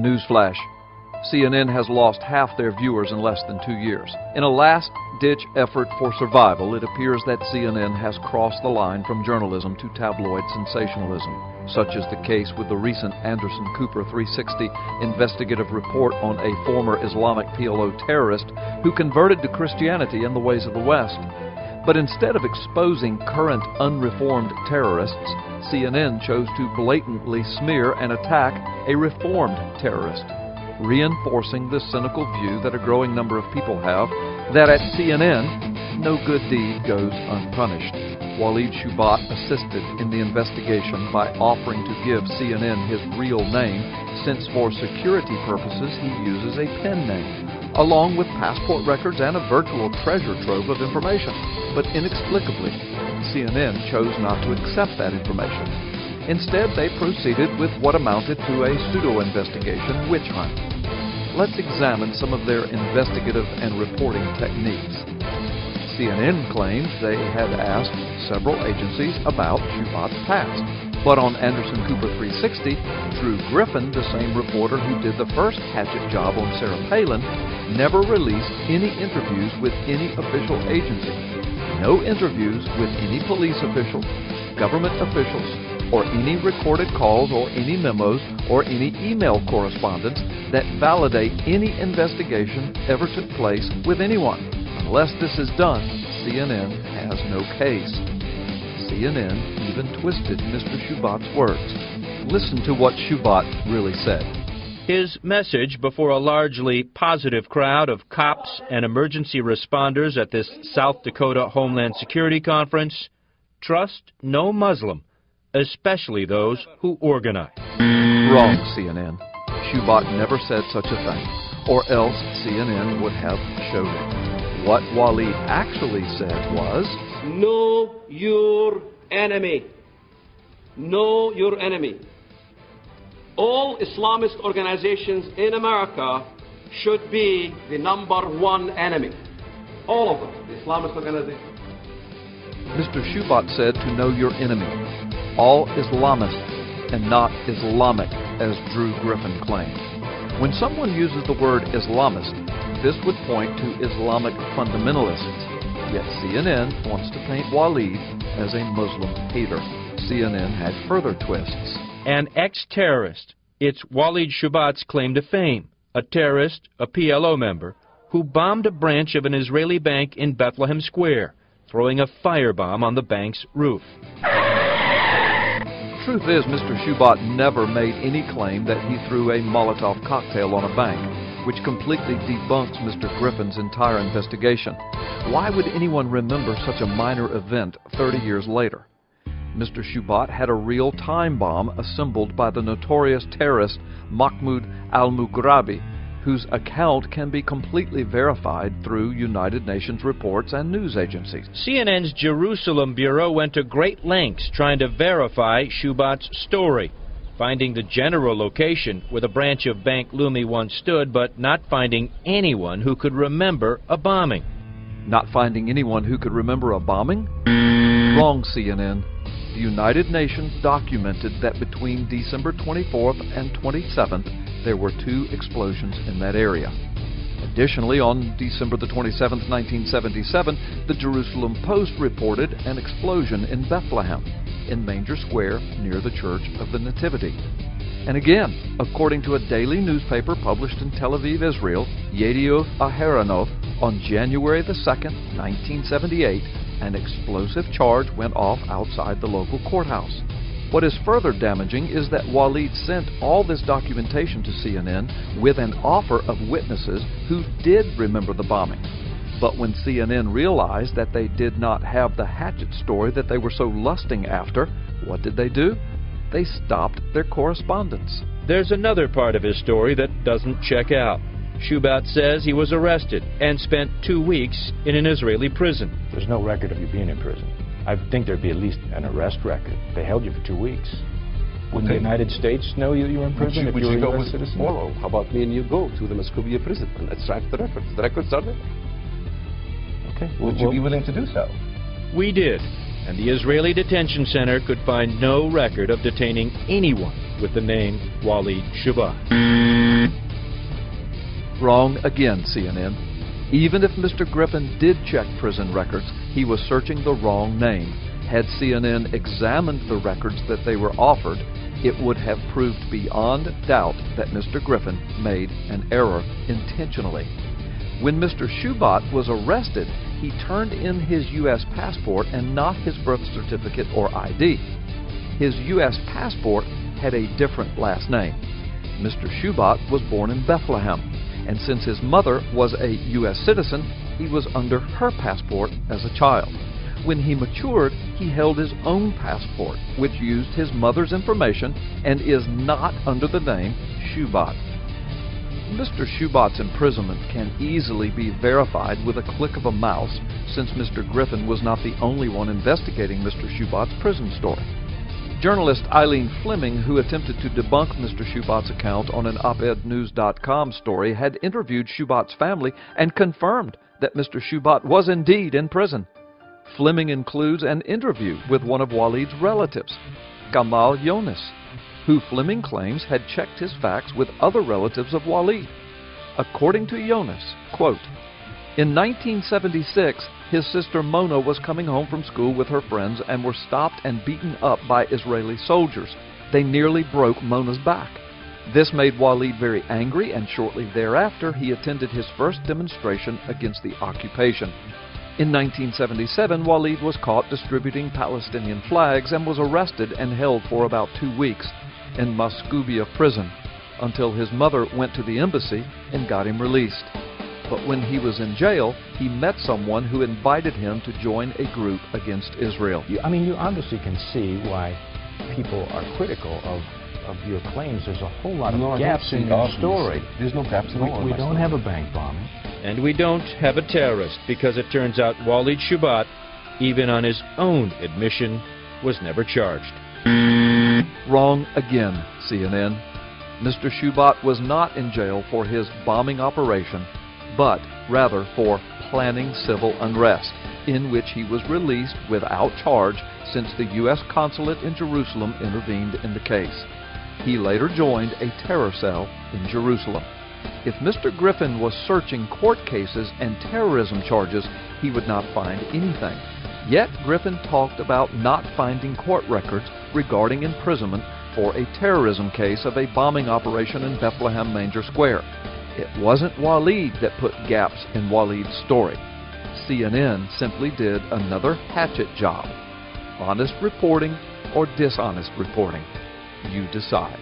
Newsflash: CNN has lost half their viewers in less than 2 years. In a last-ditch effort for survival, it appears that CNN has crossed the line from journalism to tabloid sensationalism. Such is the case with the recent Anderson Cooper 360 investigative report on a former Islamic PLO terrorist who converted to Christianity in the ways of the West. But instead of exposing current unreformed terrorists, CNN chose to blatantly smear and attack a reformed terrorist, reinforcing the cynical view that a growing number of people have that at CNN, no good deed goes unpunished. Walid Shoebat assisted in the investigation by offering to give CNN his real name, since for security purposes he uses a pen name, along with passport records and a virtual treasure trove of information. But inexplicably, CNN chose not to accept that information. Instead, they proceeded with what amounted to a pseudo-investigation witch hunt. Let's examine some of their investigative and reporting techniques. CNN claims they had asked several agencies about Shoebat's past. But on Anderson Cooper 360, Drew Griffin, the same reporter who did the first hatchet job on Sarah Palin, never released any interviews with any official agency. No interviews with any police official, government officials, or any recorded calls or any memos or any email correspondence that validate any investigation ever took place with anyone. Unless this is done, CNN has no case. CNN even twisted Mr. Shoebat's words. Listen to what Shoebat really said. His message before a largely positive crowd of cops and emergency responders at this South Dakota Homeland Security Conference: trust no Muslim, especially those who organize. Wrong, CNN. Shoebat never said such a thing, or else CNN would have showed it. What Walid actually said was, know your enemy. Know your enemy. All Islamist organizations in America should be the #1 enemy. All of them, the Islamist organizations. Mr. Shoebat said to know your enemy. All Islamists and not Islamic, as Drew Griffin claimed. When someone uses the word Islamist, this would point to Islamic fundamentalists. Yet CNN wants to paint Walid as a Muslim hater. CNN had further twists. An ex-terrorist. It's Walid Shoebat's claim to fame. A terrorist, a PLO member, who bombed a branch of an Israeli bank in Bethlehem Square, throwing a firebomb on the bank's roof. Truth is, Mr. Shoebat never made any claim that he threw a Molotov cocktail on a bank, which completely debunks Mr. Griffin's entire investigation. Why would anyone remember such a minor event 30 years later? Mr. Shoebat had a real time bomb assembled by the notorious terrorist Mahmoud al-Mughrabi, whose account can be completely verified through United Nations reports and news agencies. CNN's Jerusalem Bureau went to great lengths trying to verify Shoebat's story, finding the general location where the branch of Bank Leumi once stood, but not finding anyone who could remember a bombing. Not finding anyone who could remember a bombing? Wrong, CNN. The United Nations documented that between December 24th and 27th, there were 2 explosions in that area. Additionally, on December the 27th, 1977, the Jerusalem Post reported an explosion in Bethlehem, in Manger Square, near the Church of the Nativity. And again, according to a daily newspaper published in Tel Aviv, Israel, Yedioth Aharonot, on January the 2nd, 1978, an explosive charge went off outside the local courthouse. What is further damaging is that Walid sent all this documentation to CNN with an offer of witnesses who did remember the bombing. But when CNN realized that they did not have the hatchet story that they were so lusting after, what did they do? They stopped their correspondence. There's another part of his story that doesn't check out. Shoebat says he was arrested and spent 2 weeks in an Israeli prison. There's no record of you being in prison. I think there'd be at least an arrest record. They held you for 2 weeks. Wouldn't the United States know you were in prison if you were a U.S. citizen? Follow. How about me and you go to the Muscovia prison and extract the records? The records are there. Okay. Would you be willing to do so? We did, and the Israeli detention center could find no record of detaining anyone with the name Walid Shoebat. Wrong again, CNN. Even if Mr. Griffin did check prison records, he was searching the wrong name. Had CNN examined the records that they were offered, it would have proved beyond doubt that Mr. Griffin made an error intentionally. When Mr. Shoebat was arrested, he turned in his U.S. passport and not his birth certificate or ID. His U.S. passport had a different last name. Mr. Shoebat was born in Bethlehem, and since his mother was a U.S. citizen, he was under her passport as a child. When he matured, he held his own passport, which used his mother's information and is not under the name Shoebat. Mr. Shoebat's imprisonment can easily be verified with a click of a mouse, since Mr. Griffin was not the only one investigating Mr. Shoebat's prison story. Journalist Eileen Fleming, who attempted to debunk Mr. Shoebat's account on an opednews.com story, had interviewed Shoebat's family and confirmed that Mr. Shoebat was indeed in prison. Fleming includes an interview with one of Walid's relatives, Gamal Yonis, who Fleming claims had checked his facts with other relatives of Walid. According to Yonis, quote, "In 1976, his sister Mona was coming home from school with her friends and were stopped and beaten up by Israeli soldiers. They nearly broke Mona's back. This made Walid very angry, and shortly thereafter he attended his first demonstration against the occupation. In 1977, Walid was caught distributing Palestinian flags and was arrested and held for about 2 weeks in Moskubia prison until his mother went to the embassy and got him released. But when he was in jail, he met someone who invited him to join a group against Israel." You obviously can see why people are critical of your claims. There's a whole lot of gaps in your story. There's no gaps at all. We don't have a bank bombing. And we don't have a terrorist, because it turns out Walid Shoebat, even on his own admission, was never charged. Wrong again, CNN. Mr. Shoebat was not in jail for his bombing operation, but rather for planning civil unrest, in which he was released without charge since the U.S. consulate in Jerusalem intervened in the case. He later joined a terror cell in Jerusalem. If Mr. Griffin was searching court cases and terrorism charges, he would not find anything. Yet Griffin talked about not finding court records regarding imprisonment for a terrorism case of a bombing operation in Bethlehem Manger Square. It wasn't Walid that put gaps in Walid's story. CNN simply did another hatchet job. Honest reporting or dishonest reporting? You decide.